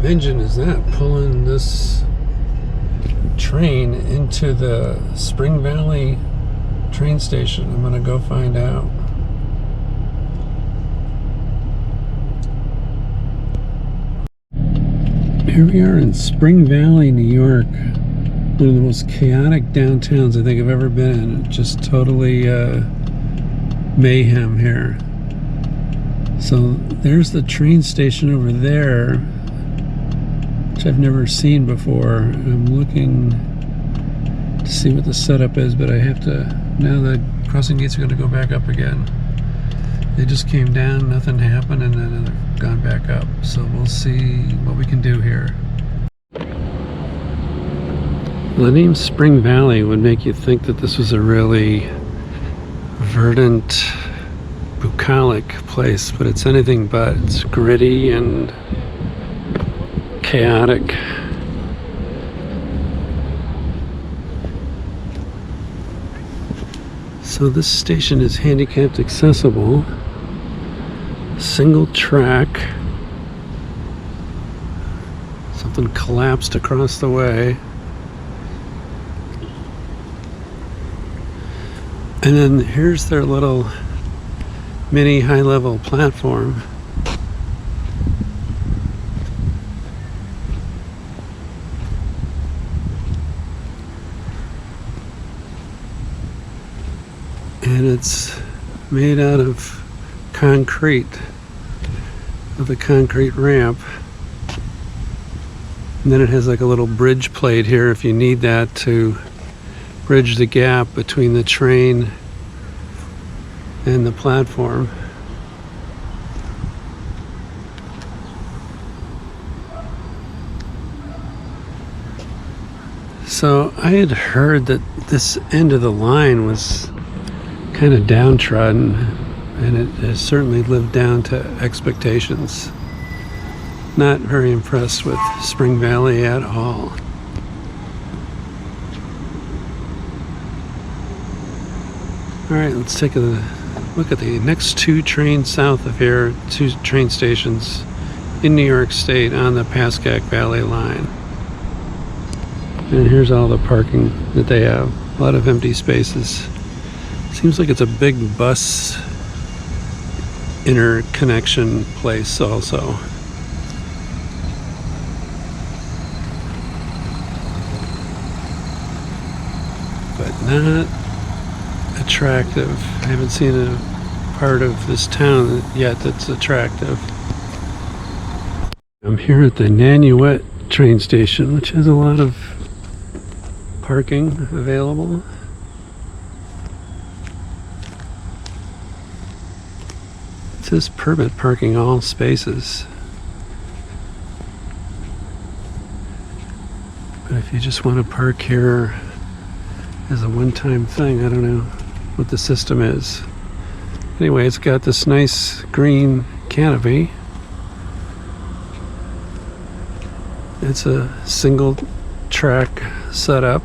engine is that pulling this train into the Spring Valley train station? I'm gonna go find out. Here we are in Spring Valley, New York. One of the most chaotic downtowns I think I've ever been in. Just totally mayhem here. So there's the train station over there, which I've never seen before. I'm looking to see what the setup is, but I have to, now the crossing gates are going to go back up again. They just came down, nothing happened, and then they've gone back up. So we'll see what we can do here. The name Spring Valley would make you think that this was a really verdant, bucolic place, but it's anything but. It's gritty and chaotic. So this station is handicapped accessible, single track. Something collapsed across the way. And then here's their little mini high-level platform. And it's made out of concrete, with a concrete ramp. And then it has like a little bridge plate here if you need that to bridge the gap between the train and the platform. So I had heard that this end of the line was kind of downtrodden, and it has certainly lived down to expectations. Not very impressed with Spring Valley at all. Alright, let's take a look at the next two trains south of here, two train stations in New York State on the Pascack Valley Line. And here's all the parking that they have. A lot of empty spaces. Seems like it's a big bus interconnection place also. But not attractive. I haven't seen a part of this town yet that's attractive. I'm here at the Nanuet train station, which has a lot of parking available. It says permit parking all spaces. But if you just want to park here as a one-time thing, I don't know what the system is. Anyway, it's got this nice green canopy. It's a single track setup.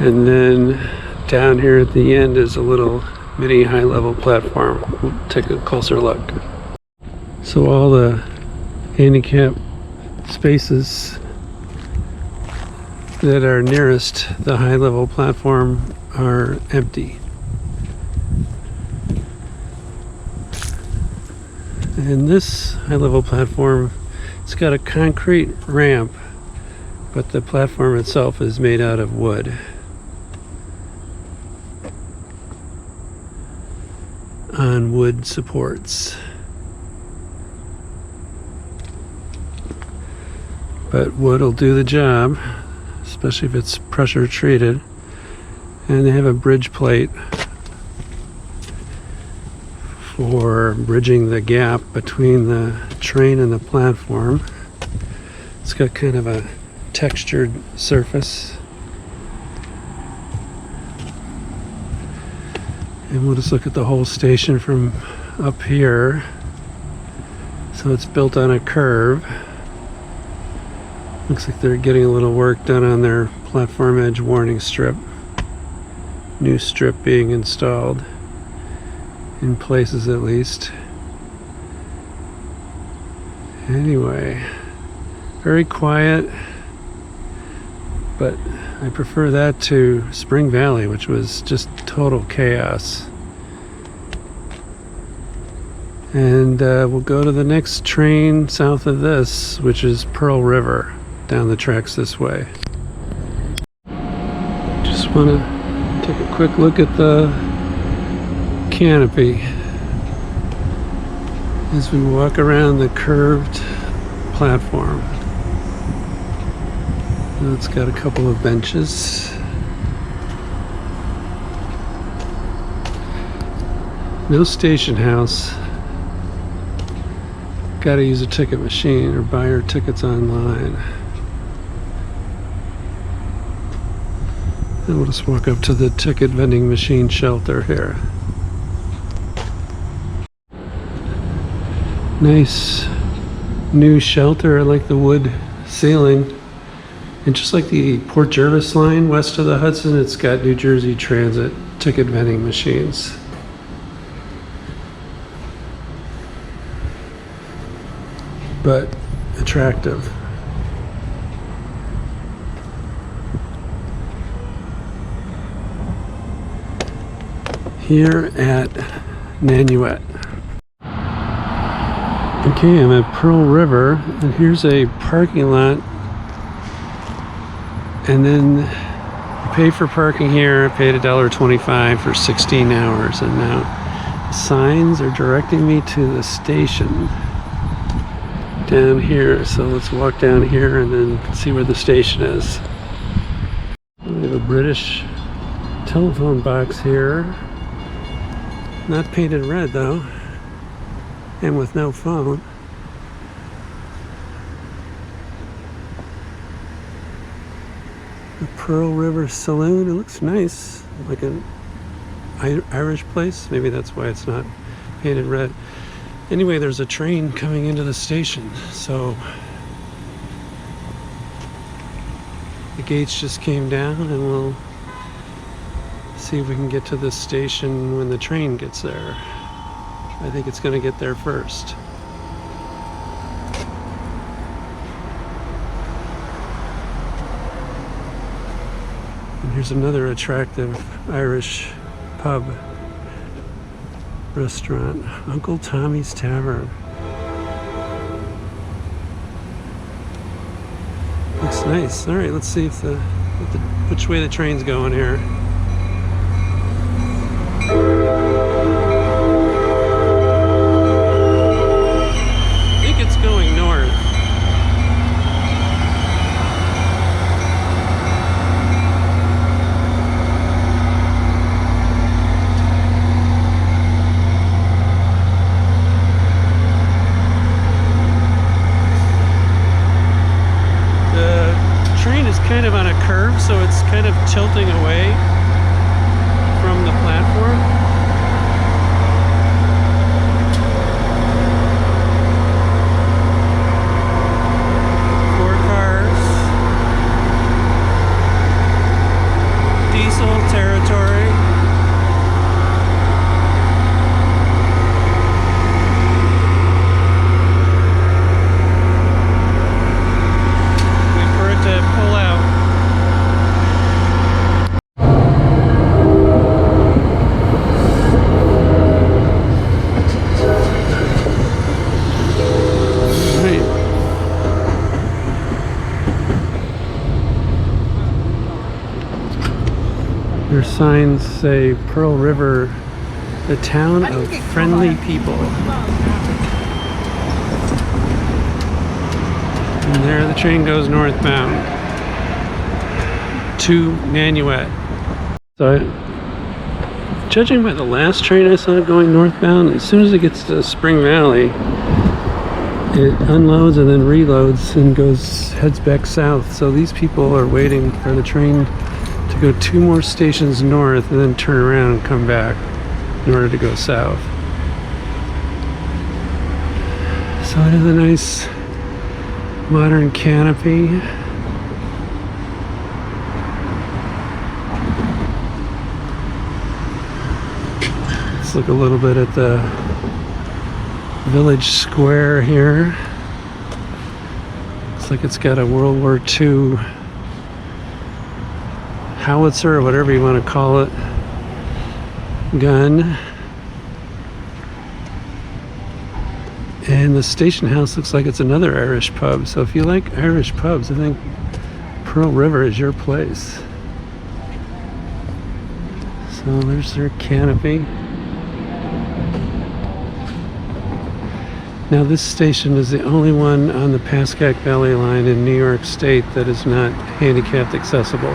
And then down here at the end is a little mini high-level platform. We'll take a closer look. So all the handicap spaces that are nearest the high-level platform are empty. And this high-level platform, it's got a concrete ramp, but the platform itself is made out of wood. On wood supports. But wood will do the job, especially if it's pressure treated. And they have a bridge plate for bridging the gap between the train and the platform. It's got kind of a textured surface. And we'll just look at the whole station from up here. So it's built on a curve. Looks like they're getting a little work done on their platform edge warning strip. New strip being installed, in places at least. Anyway, very quiet, but I prefer that to Spring Valley, which was just total chaos. And we'll go to the next train south of this, which is Pearl River, down the tracks this way. Just want to take a quick look at the canopy as we walk around the curved platform. It's got a couple of benches. No station house. Got to use a ticket machine or buy your tickets online. And we'll just walk up to the ticket vending machine shelter here. Nice new shelter. I like the wood ceiling. And just like the Port Jervis line west of the Hudson, it's got New Jersey Transit ticket vending machines. But attractive. Here at Nanuet. Okay, I'm at Pearl River, and here's a parking lot. And then you pay for parking here. I paid $1.25 for 16 hours, and now signs are directing me to the station down here. So let's walk down here and then see where the station is. We have a British telephone box here. Not painted red though, and with no phone. The Pearl River Saloon, it looks nice, like an Irish place. Maybe that's why it's not painted red. Anyway, there's a train coming into the station, so the gates just came down, and we'll see if we can get to the station when the train gets there. I think it's going to get there first. And here's another attractive Irish pub restaurant, Uncle Tommy's Tavern. Looks nice. All right, let's see if which way the train's going here. I think it's going north. The train is kind of on a curve, so it's kind of tilting away from the platform. Territory. Wait for it to pull out. Their signs say Pearl River, the town of friendly people. And there the train goes northbound to Nanuet. So judging by the last train I saw going northbound, as soon as it gets to Spring Valley, it unloads and then reloads and heads back south. So these people are waiting for the train to go 2 more stations north and then turn around and come back in order to go south. So it is a nice modern canopy. Let's look a little bit at the village square here. Looks like it's got a World War II howitzer, or whatever you want to call it, gun. And the station house looks like it's another Irish pub. So if you like Irish pubs, I think Pearl River is your place. So there's their canopy. Now this station is the only one on the Pascack Valley Line in New York State that is not handicapped accessible.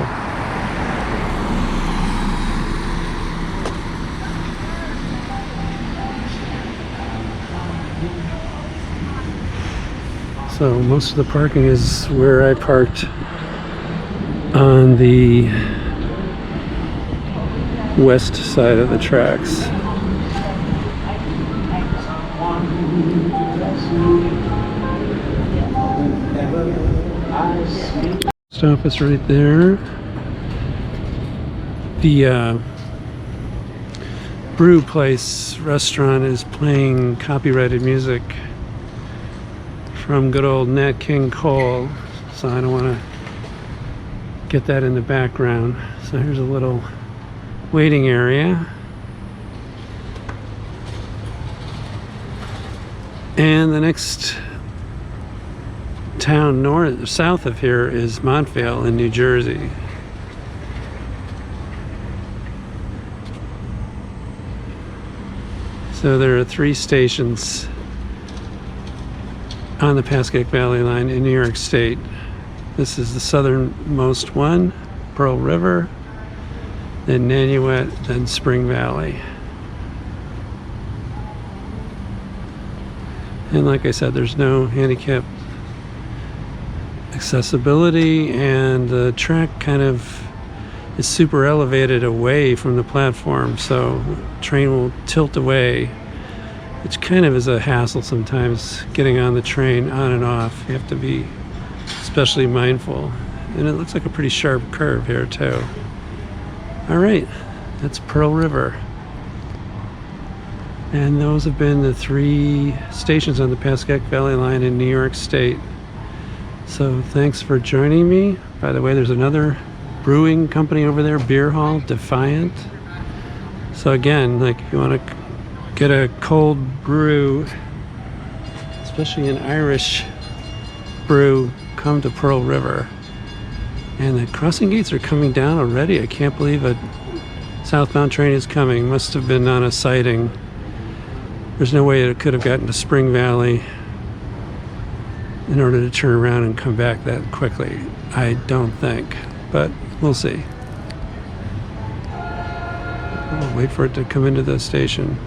So most of the parking is where I parked on the west side of the tracks. Post office right there. The Brew Place restaurant is playing copyrighted music from good old Nat King Cole, so I don't want to get that in the background. So here's a little waiting area. And the next town south of here is Montvale in New Jersey. So there are 3 stations on the Pascack Valley Line in New York State. This is the southernmost one, Pearl River, then Nanuet, then Spring Valley. And like I said, there's no handicap accessibility, and the track kind of is super elevated away from the platform, so the train will tilt away, which kind of is a hassle sometimes getting on the train on and off. You have to be especially mindful. And it looks like a pretty sharp curve here too. All right, that's Pearl River. And those have been the 3 stations on the Pascack Valley Line in New York State. So thanks for joining me. By the way, there's another brewing company over there, Beer Hall, Defiant. So again, like if you want to get a cold brew, especially an Irish brew, come to Pearl River. And the crossing gates are coming down already. I can't believe a southbound train is coming. Must have been on a siding. There's no way it could have gotten to Spring Valley in order to turn around and come back that quickly. I don't think, but we'll see. I'll wait for it to come into the station.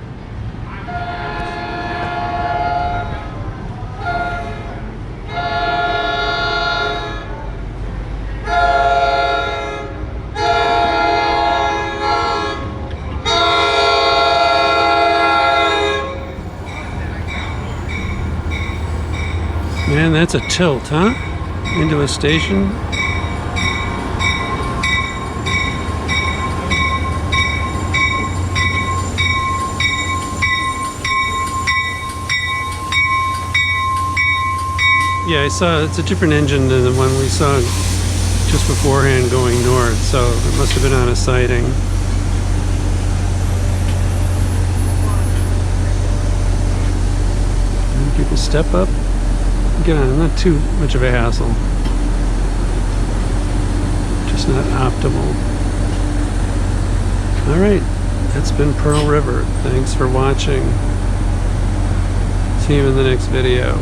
Man, that's a tilt, huh? Into a station. Yeah, I saw it's a different engine than the one we saw just beforehand going north, so it must have been on a siding. And people step up. Again, not too much of a hassle. Just not optimal. Alright, that's been Pearl River. Thanks for watching. See you in the next video.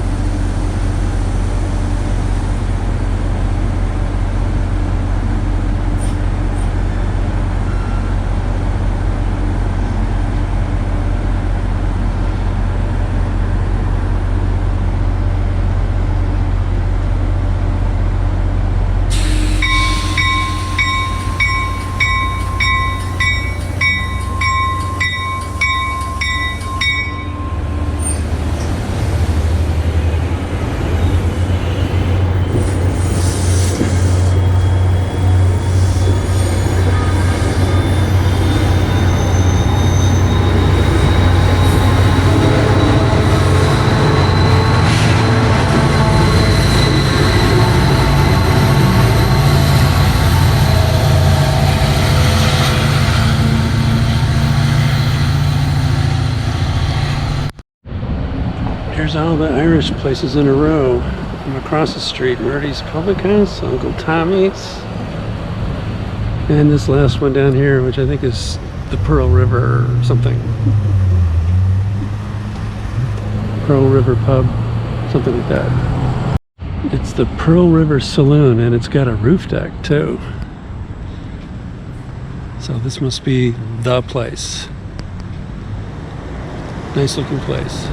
There's all the Irish places in a row. From across the street, Murdy's Public House, Uncle Tommy's, and this last one down here, which I think is the Pearl River or something. Pearl River Pub, something like that. It's the Pearl River Saloon, and it's got a roof deck too. So this must be the place. Nice looking place.